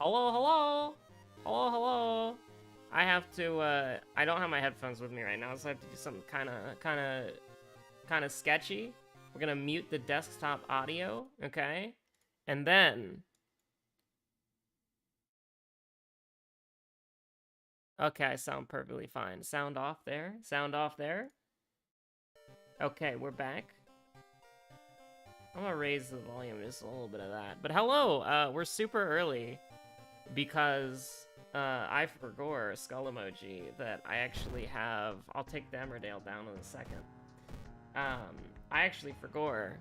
Hello, hello! Hello, hello! I have to, I don't have my headphones with me right now, so I have to do something kinda sketchy. We're gonna mute the desktop audio, okay? And then... Okay, I sound perfectly fine. Sound off there. Sound off there. Okay, we're back. I'm gonna raise the volume just a little bit of that. But hello! We're super early because I forgot a skull emoji that I actually have. I'll take the Emmerdale down in a second. I actually forgot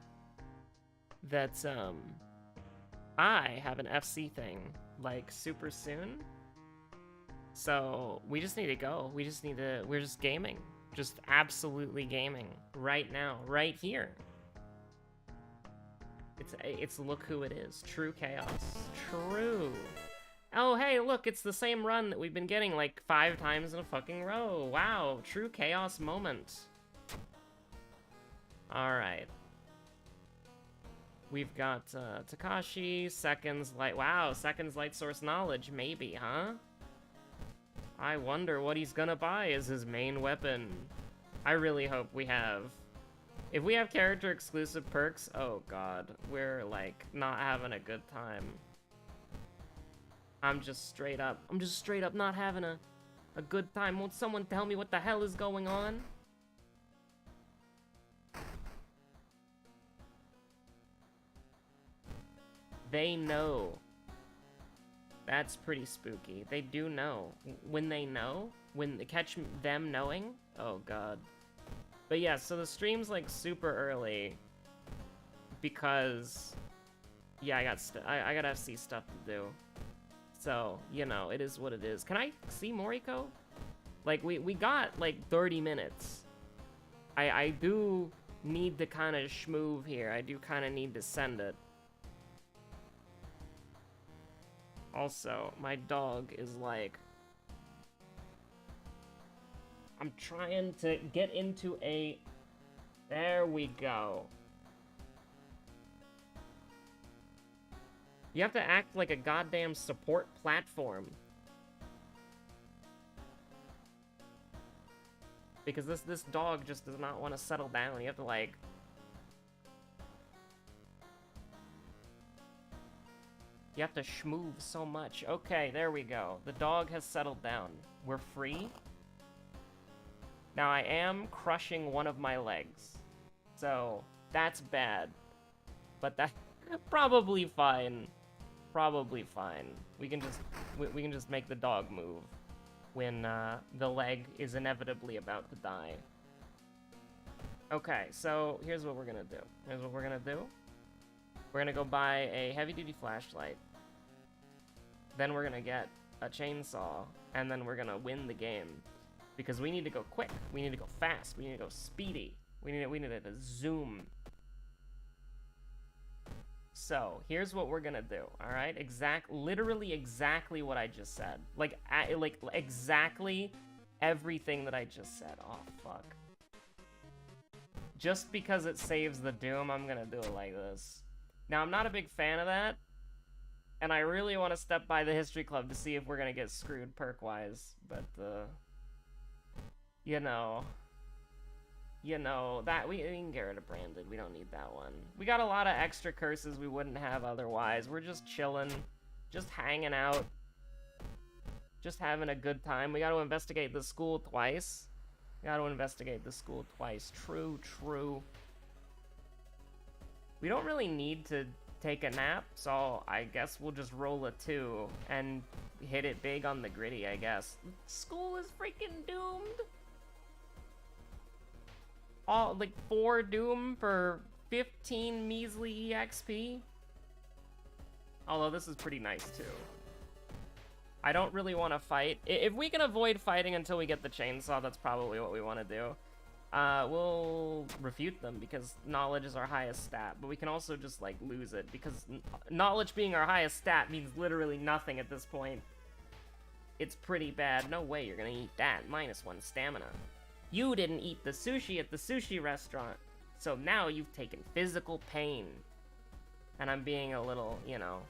that I have an FC thing like super soon. So we just need to go. We're just gaming. Just absolutely gaming right now, right here. It's look who it is. True chaos. True. Oh, hey, look, it's the same run that we've been getting like 5 times in a fucking row. Wow, true chaos moment. Alright. We've got Takashi, Seconds Light. Wow, Seconds Light Source Knowledge, maybe, huh? I wonder what he's gonna buy as his main weapon. I really hope we have... If we have character exclusive perks, oh god, we're like not having a good time. I'm just straight up not having a good time. Won't someone tell me what the hell is going on? They know. That's pretty spooky. They do know. When they know? When they catch them knowing? Oh god. But yeah, so the stream's like super early because yeah, I got FC stuff to do. So, you know, it is what it is. Can I see Moriko? Like we got like 30 minutes. I do need to kind of schmoove here. I do kind of need to send it. Also, my dog is like... I'm trying to get into a... There we go. You have to act like a goddamn support platform. Because this dog just does not want to settle down. You have to like... You have to schmoove so much. Okay, there we go. The dog has settled down. We're free. Now I am crushing one of my legs. So, that's bad. But that's probably fine. Probably fine. We can just make the dog move when the leg is inevitably about to die. Okay, so here's what we're gonna do. We're gonna go buy a heavy-duty flashlight. Then we're gonna get a chainsaw, and then we're gonna win the game. Because we need to go quick, we need to go fast, we need to go speedy. We need to zoom. So, here's what we're gonna do, alright? Literally exactly what I just said. Like exactly everything that I just said. Oh, fuck. Just because it saves the doom, I'm gonna do it like this. Now, I'm not a big fan of that, and I really want to step by the History Club to see if we're gonna get screwed perk-wise, but, you know, that we can get rid of Branded. We don't need that one. We got a lot of extra curses we wouldn't have otherwise. We're just chilling, just hanging out, just having a good time. We got to investigate the school twice. True, true. We don't really need to take a nap, so I guess we'll just roll a 2 and hit it big on the gritty, I guess. School is freaking doomed. All like 4 doom for 15 measly EXP. Although this is pretty nice too. I don't really want to fight. If we can avoid fighting until we get the chainsaw, that's probably what we want to do. We'll refute them because knowledge is our highest stat, but we can also just like lose it because knowledge being our highest stat means literally nothing at this point. It's pretty bad. No way you're gonna eat that. -1 stamina. You didn't eat the sushi at the sushi restaurant, so now you've taken physical pain. And I'm being a little, you know,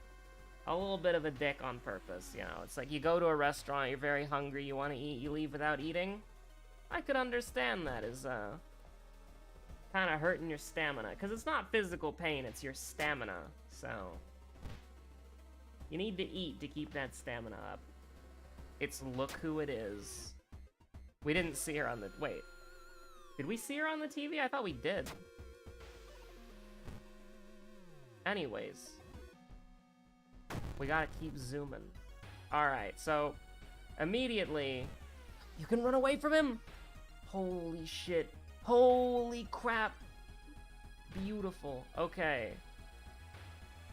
a little bit of a dick on purpose, you know? It's like you go to a restaurant, you're very hungry, you want to eat, you leave without eating. I could understand that as, kind of hurting your stamina. Because it's not physical pain, it's your stamina. So, you need to eat to keep that stamina up. It's look who it is. We didn't see her on the... Wait. Did we see her on the TV? I thought we did. Anyways. We gotta keep zooming. Alright, so... Immediately... You can run away from him! Holy shit. Holy crap. Beautiful. Okay.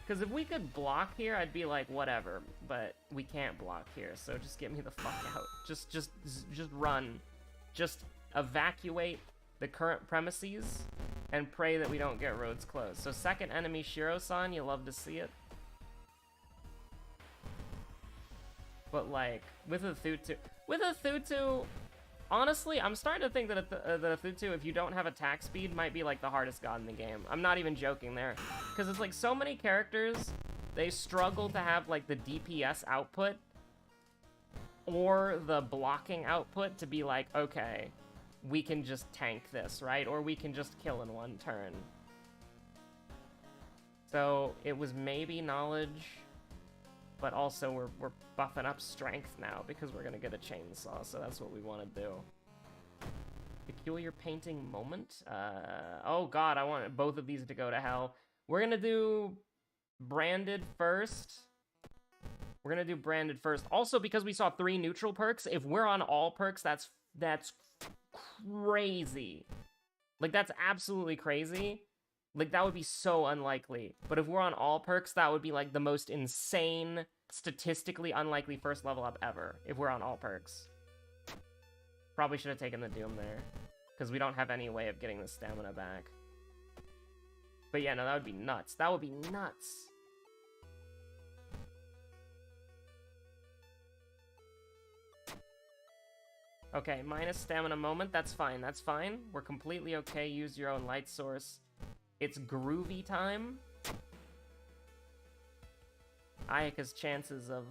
Because if we could block here, I'd be like, whatever. But we can't block here, so just get me the fuck out. Just run. Just evacuate the current premises and pray that we don't get roads closed. So second enemy, Shiro-san, you love to see it. But like, with a Thutu, honestly, I'm starting to think that a Thutu, if you don't have attack speed, might be like the hardest god in the game. I'm not even joking there. Because it's like so many characters, they struggle to have like the DPS output or the blocking output to be like, okay, we can just tank this, right? Or we can just kill in one turn. So it was maybe knowledge, but also we're buffing up strength now because we're gonna get a chainsaw, so that's what we want to do. Peculiar painting moment? Oh god, I want both of these to go to hell. We're gonna do branded first. We're gonna do branded first. Also, because we saw 3 neutral perks, if we're on all perks, that's crazy. Like, that's absolutely crazy. Like, that would be so unlikely. But if we're on all perks, that would be, like, the most insane, statistically unlikely first level up ever, if we're on all perks. Probably should have taken the Doom there, because we don't have any way of getting the stamina back. But yeah, no, that would be nuts. That would be nuts. Okay, minus stamina moment, that's fine, that's fine. We're completely okay, use your own light source. It's groovy time. Ayaka's chances of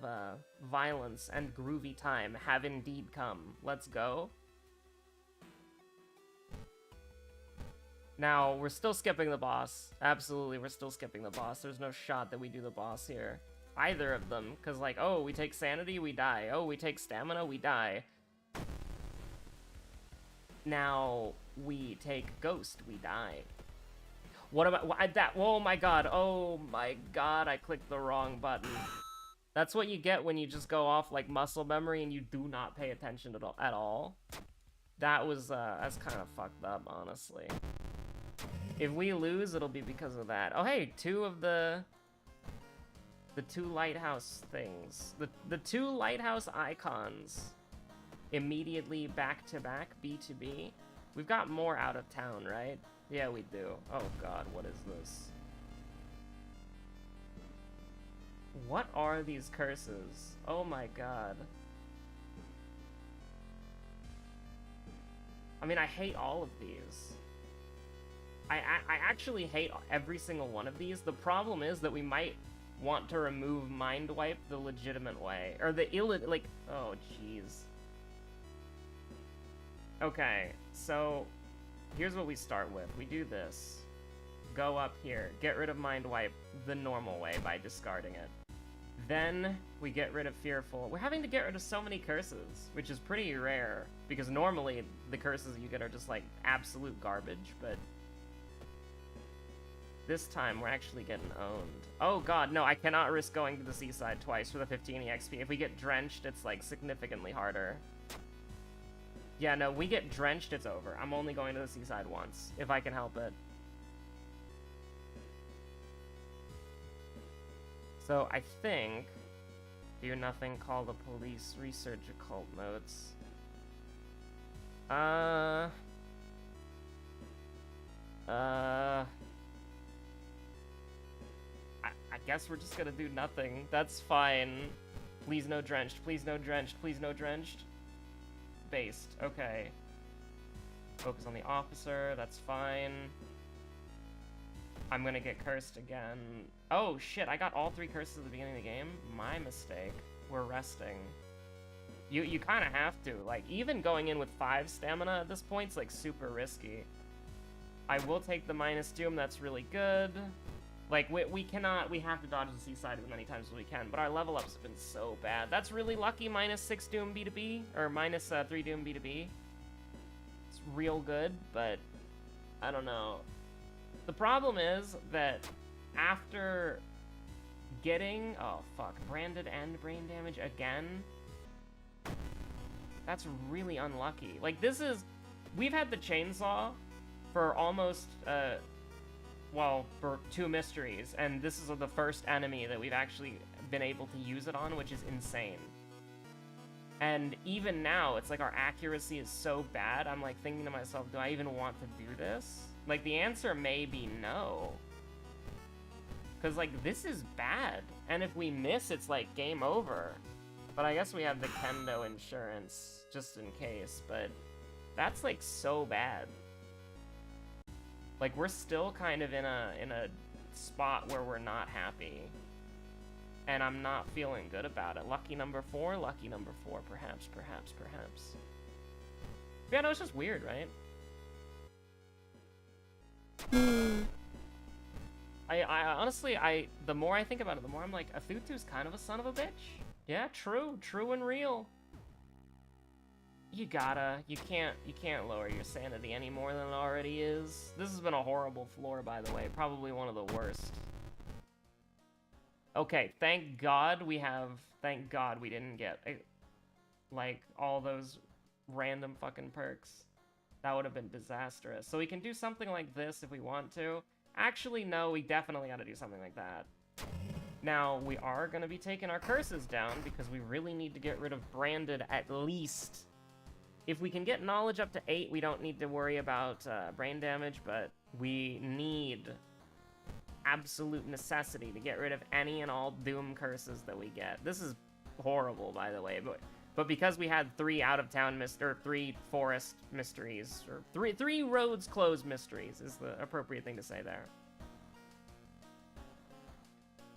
violence and groovy time have indeed come. Let's go. Now, we're still skipping the boss. Absolutely, we're still skipping the boss. There's no shot that we do the boss here. Either of them, because like, oh, we take sanity, we die. Oh, we take stamina, we die. Now, we take ghost, we die. What about that? Oh my god, I clicked the wrong button. That's what you get when you just go off like muscle memory and you do not pay attention at all. That was, that's kind of fucked up, honestly. If we lose, it'll be because of that. Oh hey, 2 of the 2 lighthouse things. The 2 lighthouse icons. Immediately back-to-back, B2B. We've got more out of town, right? Yeah, we do. Oh god, what is this? What are these curses? Oh my god. I mean, I hate all of these. I actually hate every single one of these. The problem is that we might want to remove Mind Wipe the legitimate way. Or the like, oh jeez. Okay, so here's what we start with. We do this. Go up here. Get rid of Mind Wipe the normal way by discarding it. Then we get rid of Fearful. We're having to get rid of so many curses, which is pretty rare, because normally the curses you get are just like absolute garbage, but this time we're actually getting owned. Oh god, no, I cannot risk going to the seaside twice for the 15 EXP. If we get drenched, it's like significantly harder. Yeah, no, we get drenched, it's over. I'm only going to the seaside once, if I can help it. So, I think... Do nothing, call the police, research occult notes. I guess we're just gonna do nothing. That's fine. Please no drenched, please no drenched, please no drenched. Based, okay. Focus on the officer, that's fine. I'm gonna get cursed again. Oh shit, I got all 3 curses at the beginning of the game. My mistake. We're resting. You kind of have to. Like, even going in with 5 stamina at this point is like super risky. I will take the minus doom, that's really good. Like, we have to dodge the seaside as many times as we can, but our level ups have been so bad. That's really lucky, minus 6 doom B2B, or minus 3 doom B2B. It's real good, but I don't know. The problem is that after getting, oh fuck, branded and brain damage again, that's really unlucky. Like, we've had the chainsaw for almost, well, for 2 mysteries, and this is the first enemy that we've actually been able to use it on, which is insane. And even now, it's like our accuracy is so bad, I'm like thinking to myself, do I even want to do this? Like, the answer may be no. Because, like, this is bad, and if we miss, it's like game over. But I guess we have the Kendo insurance, just in case, but that's like so bad. Like, we're still kind of in a spot where we're not happy. And I'm not feeling good about it. Lucky number 4, perhaps. Yeah, no, it's just weird, right? I honestly, the more I think about it, the more I'm like, Athutu's kind of a son of a bitch. Yeah, true and real. You can't lower your sanity any more than it already is. This has been a horrible floor, by the way. Probably one of the worst. Okay, thank God we didn't get, like, all those random fucking perks. That would have been disastrous. So we can do something like this if we want to. Actually, no, we definitely gotta do something like that. Now, we are gonna be taking our curses down because we really need to get rid of branded at least. If we can get knowledge up to 8, we don't need to worry about brain damage, but we need absolute necessity to get rid of any and all doom curses that we get. This is horrible, by the way, but because we had 3 out-of-town 3 forest mysteries, or 3 roads closed mysteries is the appropriate thing to say there.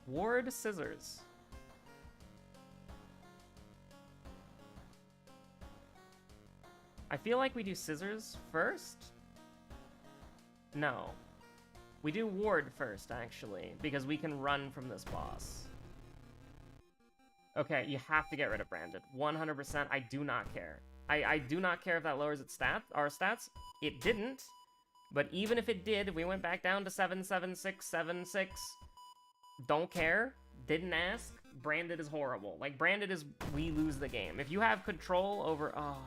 Ward scissors. I feel like we do scissors first? No. We do ward first, actually, because we can run from this boss. Okay, you have to get rid of branded. 100%, I do not care. I do not care if that lowers our stats. It didn't. But even if it did, we went back down to 77676. Don't care. Didn't ask. Branded is horrible. Like, branded is, we lose the game. If you have control over, oh,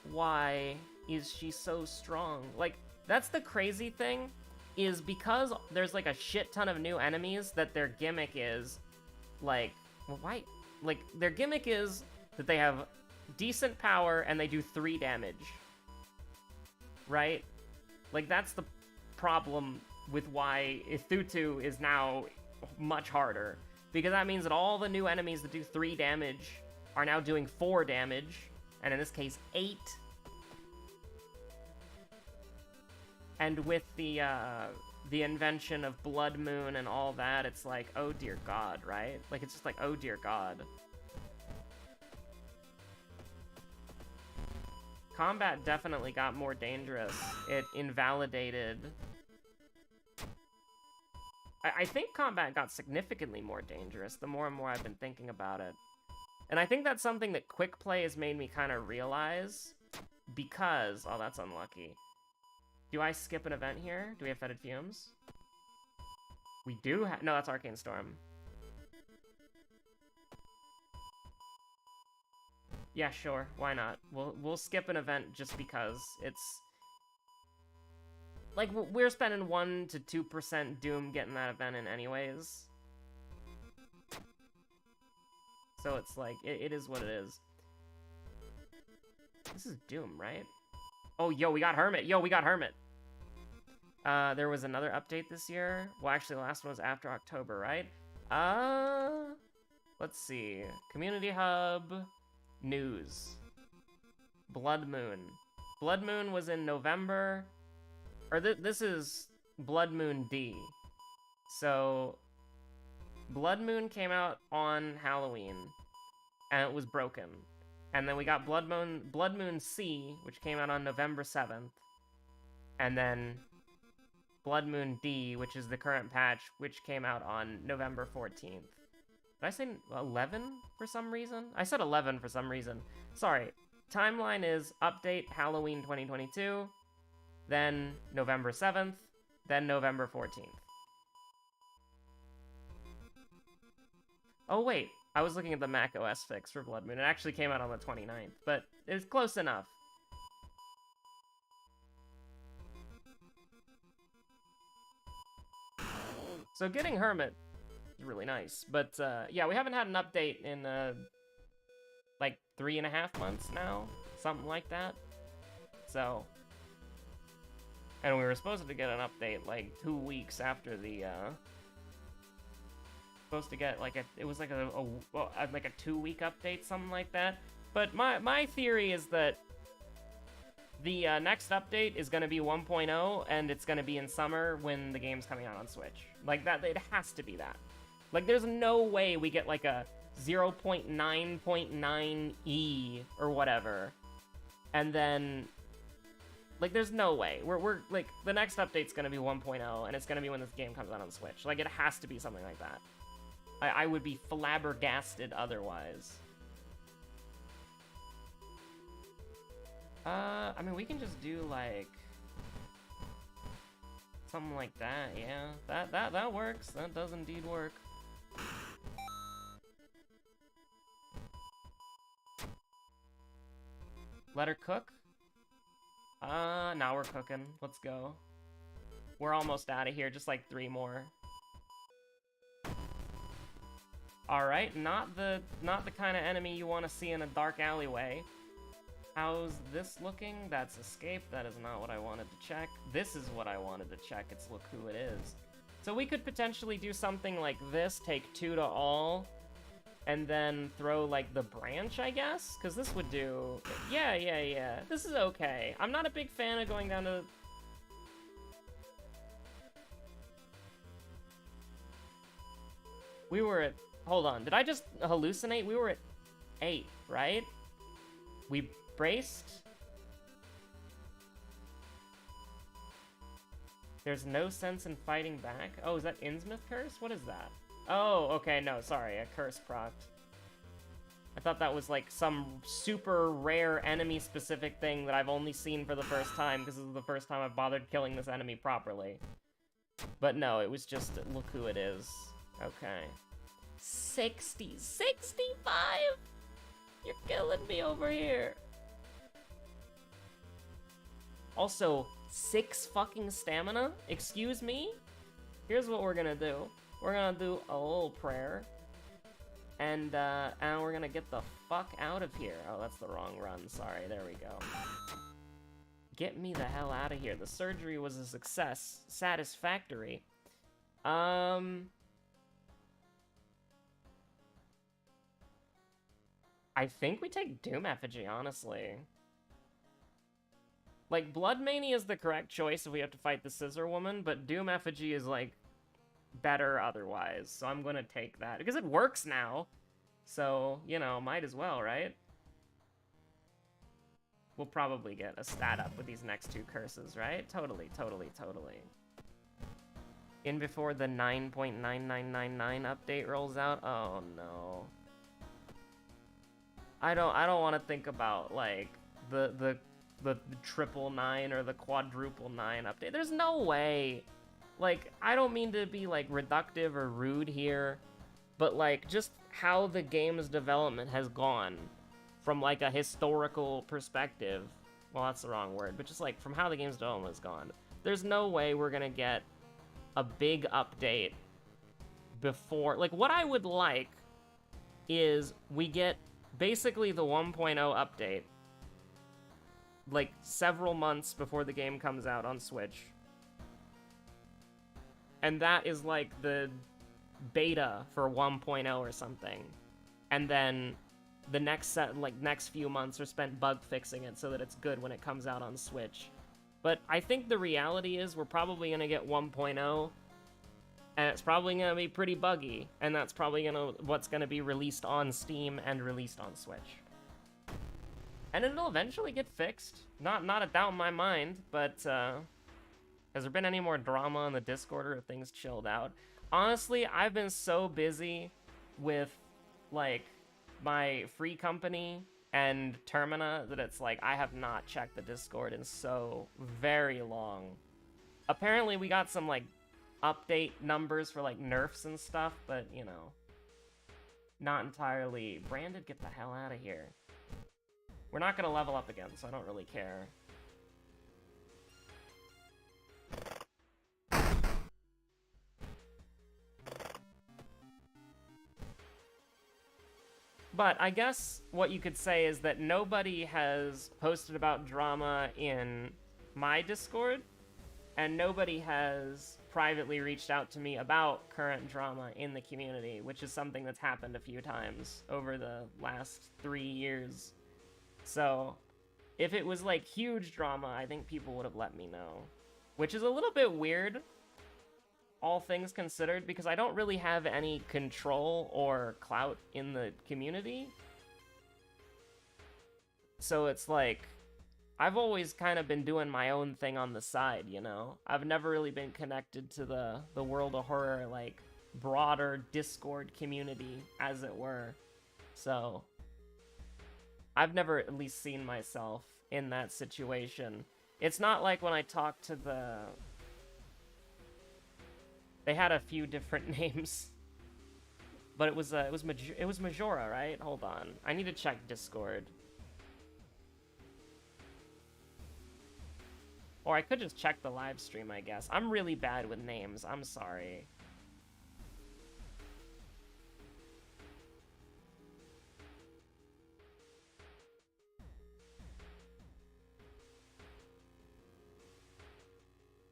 why is she so strong? Like, that's the crazy thing, is because there's like a shit ton of new enemies that their gimmick is, like, well, why? Like, their gimmick is that they have decent power and they do 3 damage. Right? Like, that's the problem with why Ithutu is now much harder. Because that means that all the new enemies that do 3 damage are now doing 4 damage, and in this case, 8. And with the invention of Blood Moon and all that, it's like, oh dear God, right? Like, it's just like, oh dear God. Combat definitely got more dangerous. It invalidated... I think combat got significantly more dangerous the more and more I've been thinking about it. And I think that's something that quick play has made me kind of realize, because... Oh, that's unlucky. Do I skip an event here? Do we have Fetid Fumes? We do have... No, that's Arcane Storm. Yeah, sure. Why not? We'll skip an event just because it's... Like, we're spending 1 to 2% Doom getting that event in anyways. So it's like, it is what it is. This is Doom, right? Oh, yo, we got Hermit. There was another update this year. Well, actually, the last one was after October, right? Let's see. Community Hub. News. Blood Moon. Blood Moon was in November. Or this is Blood Moon D. So, Blood Moon came out on Halloween, and it was broken. And then we got Blood Moon C, which came out on November 7th. And then Blood Moon D, which is the current patch, which came out on November 14th. Did I say 11 for some reason? I said 11 for some reason. Sorry. Timeline is update Halloween 2022, then November 7th, then November 14th. Oh wait, I was looking at the Mac OS fix for Blood Moon. It actually came out on the 29th, but it was close enough. So getting Hermit is really nice, but yeah, we haven't had an update in like 3.5 months now, something like that. So, and we were supposed to get an update like 2 weeks after the supposed to get like it was like a 2-week update, something like that. But my theory is that the next update is going to be 1.0, and it's going to be in summer when the game's coming out on Switch. Like that, it has to be that. Like there's no way we get like a 0.9.9e or whatever, and then like there's no way we're like the next update's going to be 1.0, and it's going to be when this game comes out on Switch. Like it has to be something like that. I would be flabbergasted otherwise. I mean, we can just do, like, something like that, yeah. That works. That does indeed work. Let her cook? Now we're cooking. Let's go. We're almost out of here, just like 3 more. Alright, not the kind of enemy you want to see in a dark alleyway. How's this looking? That's escape. That is not what I wanted to check. This is what I wanted to check. It's look who it is. So we could potentially do something like this, take 2 to all, and then throw, like, the branch, I guess? Because this would do... Yeah. This is okay. I'm not a big fan of going down to... We were at... Hold on. Did I just hallucinate? We were at 8, right? We braced. There's no sense in fighting back. Oh, is that Innsmouth curse? What is that? Oh, okay, no, sorry, a curse procced. I thought that was like some super rare enemy-specific thing that I've only seen for the first time because this is the first time I've bothered killing this enemy properly. But no, it was just, look who it is. Okay. 60, 65? You're killing me over here. Also, 6 fucking stamina? Excuse me? Here's what we're gonna do. We're gonna do a little prayer. And we're gonna get the fuck out of here. Oh, that's the wrong run. Sorry, there we go. Get me the hell out of here. The surgery was a success. Satisfactory. I think we take Doom Effigy, honestly. Like, Blood Mania is the correct choice if we have to fight the Scissor Woman, but Doom Effigy is, like, better otherwise, so I'm gonna take that. Because it works now, so, you know, might as well, right? We'll probably get a stat up with these next 2 curses, right? Totally. In before the 9.9999 update rolls out? Oh, no. I don't want to think about, like, the triple 9 or the quadruple 9 update. There's no way. Like, I don't mean to be, like, reductive or rude here, but, like, just how the game's development has gone from, like, a historical perspective. Well, that's the wrong word, but just, like, from how the game's development has gone. There's no way we're gonna get a big update before... Like, what I would like is we get basically the 1.0 update, like, several months before the game comes out on Switch. And that is, like, the beta for 1.0 or something. And then the next next few months are spent bug fixing it so that it's good when it comes out on Switch. But I think the reality is we're probably going to get 1.0, and it's probably going to be pretty buggy, and that's probably what's going to be released on Steam and released on Switch. And it'll eventually get fixed. Not a doubt in my mind, but has there been any more drama on the Discord, or have things chilled out? Honestly, I've been so busy with, like, my free company and Termina that it's like I have not checked the Discord in so very long. Apparently we got some, like, update numbers for, like, nerfs and stuff, but, you know, not entirely. Branded, get the hell out of here. We're not gonna level up again, so I don't really care. But I guess what you could say is that nobody has posted about drama in my Discord, and nobody has privately reached out to me about current drama in the community, which is something that's happened a few times over the last 3 years. So, if it was, like, huge drama, I think people would have let me know. Which is a little bit weird, all things considered, because I don't really have any control or clout in the community. So it's like, I've always kind of been doing my own thing on the side, you know? I've never really been connected to the World of Horror, like, broader Discord community, as it were. So, I've never at least seen myself in that situation. It's not like when I talked to the... They had a few different names, but it was Majora, right? Hold on, I need to check Discord. Or I could just check the live stream, I guess. I'm really bad with names. I'm sorry.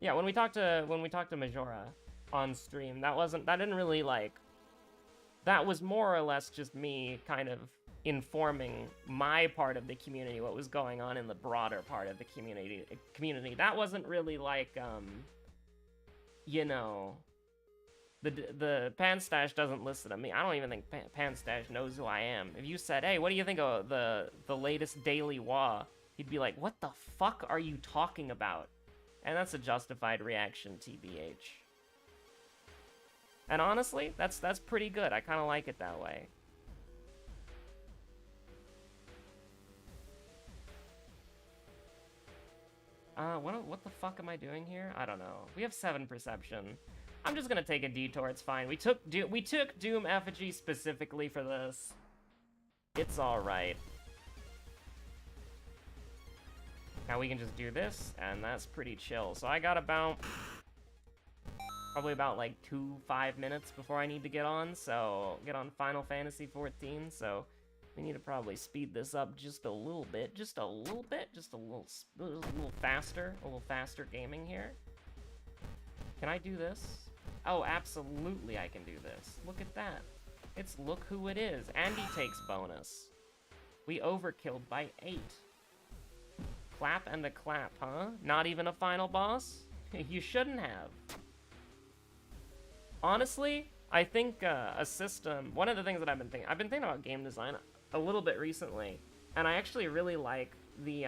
Yeah, when we talked to Majora on stream, that didn't really, like, that was more or less just me kind of informing my part of the community, what was going on in the broader part of the community. That wasn't really like, you know, the Panstash doesn't listen to me. I don't even think Panstash knows who I am. If you said, hey, what do you think of the latest Daily Wa, he'd be like, what the fuck are you talking about? And that's a justified reaction, TBH. And honestly, that's pretty good. I kind of like it that way. What the fuck am I doing here? I don't know. We have 7 perception. I'm just gonna take a detour. It's fine. We took Doom Effigy specifically for this. It's all right. Now we can just do this, and that's pretty chill. So I got probably about like 5 minutes before I need to get on Final Fantasy 14, so we need to probably speed this up just a little faster gaming here. Can I do this? Oh, absolutely I can do this. Look at that. It's look who it is. Andy takes bonus. We overkilled by 8. Clap and a clap, huh? Not even a final boss? You shouldn't have. Honestly, I think a system... One of the things that I've been thinking about game design a little bit recently, and I actually really like the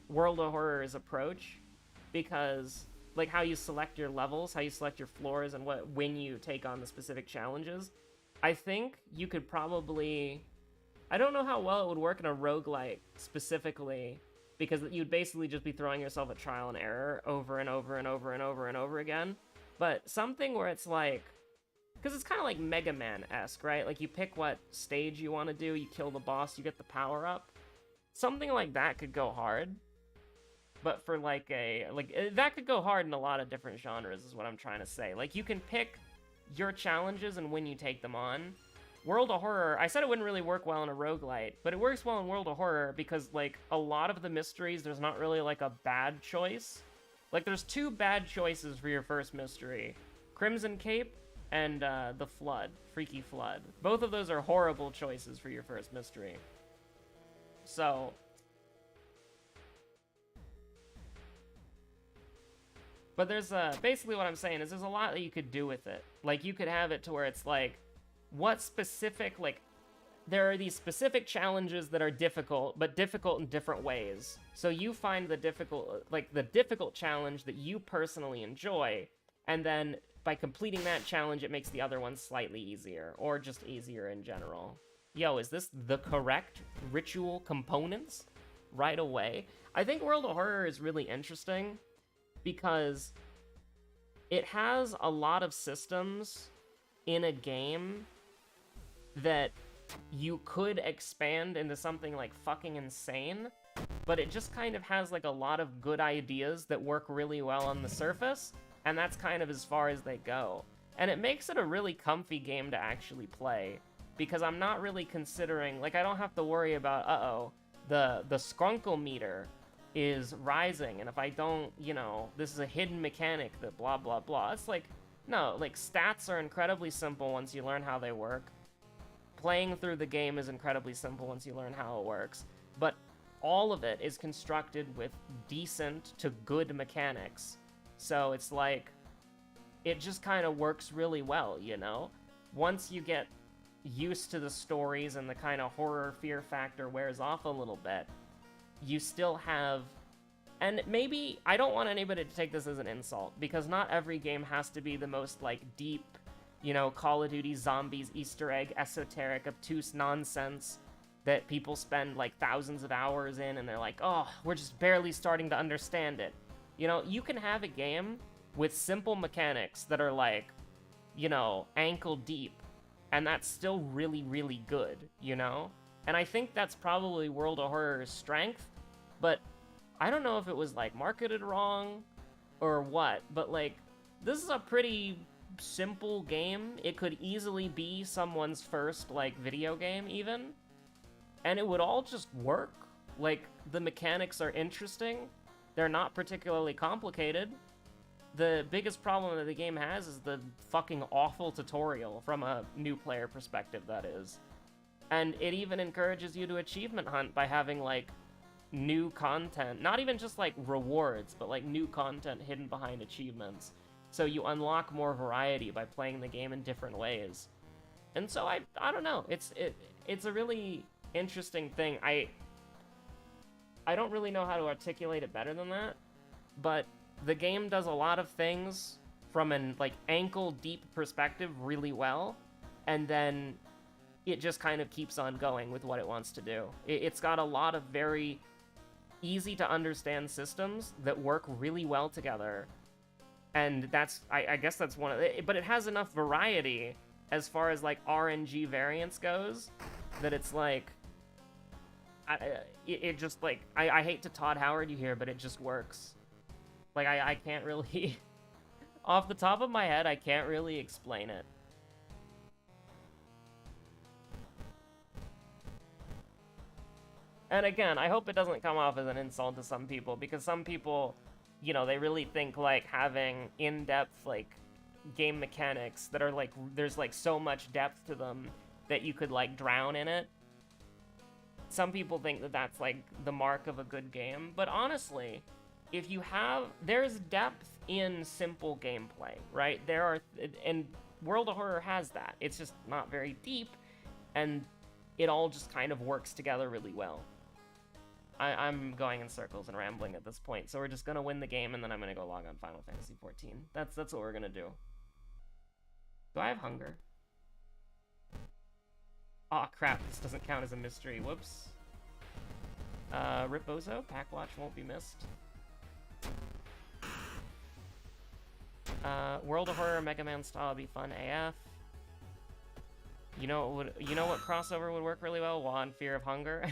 World of Horror's approach, because, like, how you select your levels, how you select your floors, and when you take on the specific challenges, I think you could probably... I don't know how well it would work in a roguelike specifically, because you'd basically just be throwing yourself at trial and error over and over and over and over and over again. But something where it's like... Because it's kind of like Mega Man-esque, right? Like, you pick what stage you want to do, you kill the boss, you get the power-up. Something like that could go hard. But for, like, that could go hard in a lot of different genres, is what I'm trying to say. Like, you can pick your challenges and when you take them on. World of Horror, I said it wouldn't really work well in a roguelite, but it works well in World of Horror because, like, a lot of the mysteries, there's not really, like, a bad choice. Like, there's 2 bad choices for your first mystery. Crimson Cape and the Flood, Freaky Flood. Both of those are horrible choices for your first mystery. So, But there's basically what I'm saying is there's a lot that you could do with it. Like, you could have it to where it's like, what specific, like, there are these specific challenges that are difficult, but difficult in different ways. So you find the difficult challenge that you personally enjoy, and then by completing that challenge, it makes the other one slightly easier, or just easier in general. Yo, is this the correct ritual components? Right away. I think World of Horror is really interesting because it has a lot of systems in a game that you could expand into something like fucking insane, but it just kind of has like a lot of good ideas that work really well on the surface, and that's kind of as far as they go. And it makes it a really comfy game to actually play, because I'm not really considering, like, I don't have to worry about, the skrunkle meter is rising, and if I don't, you know, this is a hidden mechanic that blah blah blah. It's like, no, like, stats are incredibly simple once you learn how they work. Playing through the game is incredibly simple once you learn how it works, but all of it is constructed with decent to good mechanics. So it's like, it just kind of works really well, you know? Once you get used to the stories and the kind of horror fear factor wears off a little bit, you still have... And maybe, I don't want anybody to take this as an insult, because not every game has to be the most, like, deep, you know, Call of Duty Zombies, Easter egg, esoteric, obtuse nonsense that people spend, like, thousands of hours in, and they're like, oh, we're just barely starting to understand it. You know, you can have a game with simple mechanics that are, like, you know, ankle deep, and that's still really, really good, you know? And I think that's probably World of Horror's strength, but I don't know if it was, like, marketed wrong or what, but, like, this is a pretty simple game. It could easily be someone's first, like, video game, even. And it would all just work. Like, the mechanics are interesting. They're not particularly complicated. The biggest problem that the game has is the fucking awful tutorial from a new player perspective, that is. And it even encourages you to achievement hunt by having, like, new content. Not even just, like, rewards, but, like, new content hidden behind achievements. So you unlock more variety by playing the game in different ways. And so I don't know. It's a really interesting thing. I don't really know how to articulate it better than that, but the game does a lot of things from an, like, ankle-deep perspective really well, and then it just kind of keeps on going with what it wants to do. It's got a lot of very easy-to-understand systems that work really well together, and that's, I guess that's one of it, but it has enough variety as far as, like, RNG variance goes, that it's like, it just, like, I hate to Todd Howard you here, but it just works. Like, I can't really... Off the top of my head, I can't really explain it. And again, I hope it doesn't come off as an insult to some people, because some people, you know, they really think, like, having in-depth, like, game mechanics that are, like, there's, like, so much depth to them that you could, like, drown in it. Some people think that that's, like, the mark of a good game, but honestly... If you have, there's depth in simple gameplay, right? And World of Horror has that. It's just not very deep, and it all just kind of works together really well. I'm going in circles and rambling at this point, so we're just gonna win the game, and then I'm gonna go log on Final Fantasy XIV. That's what we're gonna do. Do I have hunger? Aw, crap, this doesn't count as a mystery. Whoops. Rip Bozo, Packwatch won't be missed. World of Horror Mega Man style would be fun AF. You know what crossover would work really well? WoW and Fear of Hunger.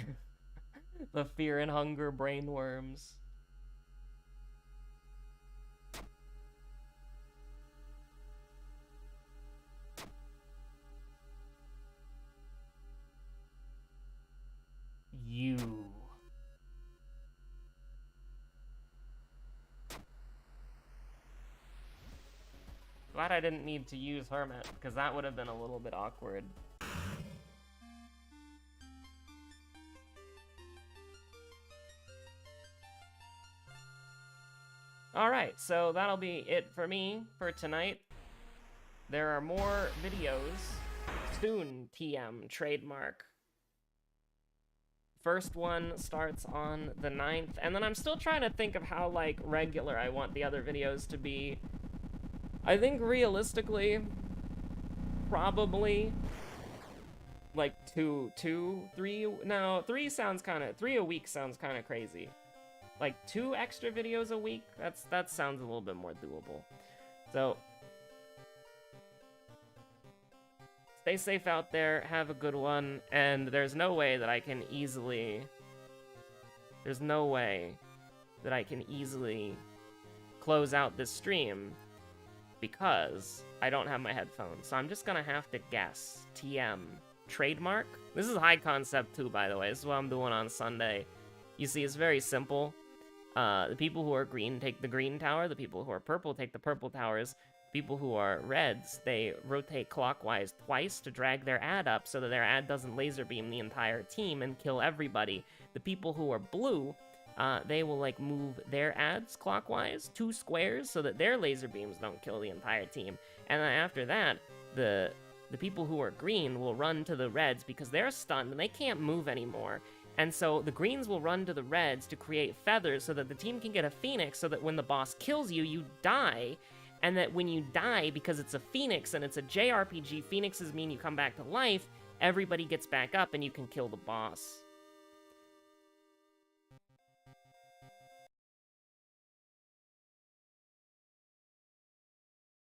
The Fear and Hunger brainworms. You. Glad I didn't need to use Hermit, because that would have been a little bit awkward. Alright, so that'll be it for me for tonight. There are more videos soon, TM, trademark. First one starts on the 9th, and then I'm still trying to think of how, like, regular I want the other videos to be. I think realistically, probably, like, 3 sounds kind of, 3 a week sounds kind of crazy. Like, 2 extra videos a week, that sounds a little bit more doable. So, stay safe out there, have a good one, and there's no way that I can easily close out this stream because I don't have my headphones. So I'm just gonna have to guess. TM. Trademark? This is high concept too, by the way. This is what I'm doing on Sunday. You see, it's very simple. The people who are green take the green tower. The people who are purple take the purple towers. People who are reds, they rotate clockwise twice to drag their ad up so that their ad doesn't laser beam the entire team and kill everybody. The people who are blue, they will like move their ads clockwise 2 squares so that their laser beams don't kill the entire team. And then after that, the people who are green will run to the reds because they're stunned and they can't move anymore. And so the greens will run to the reds to create feathers so that the team can get a phoenix so that when the boss kills you, you die. And that when you die, because it's a phoenix and it's a JRPG, phoenixes mean you come back to life, everybody gets back up and you can kill the boss.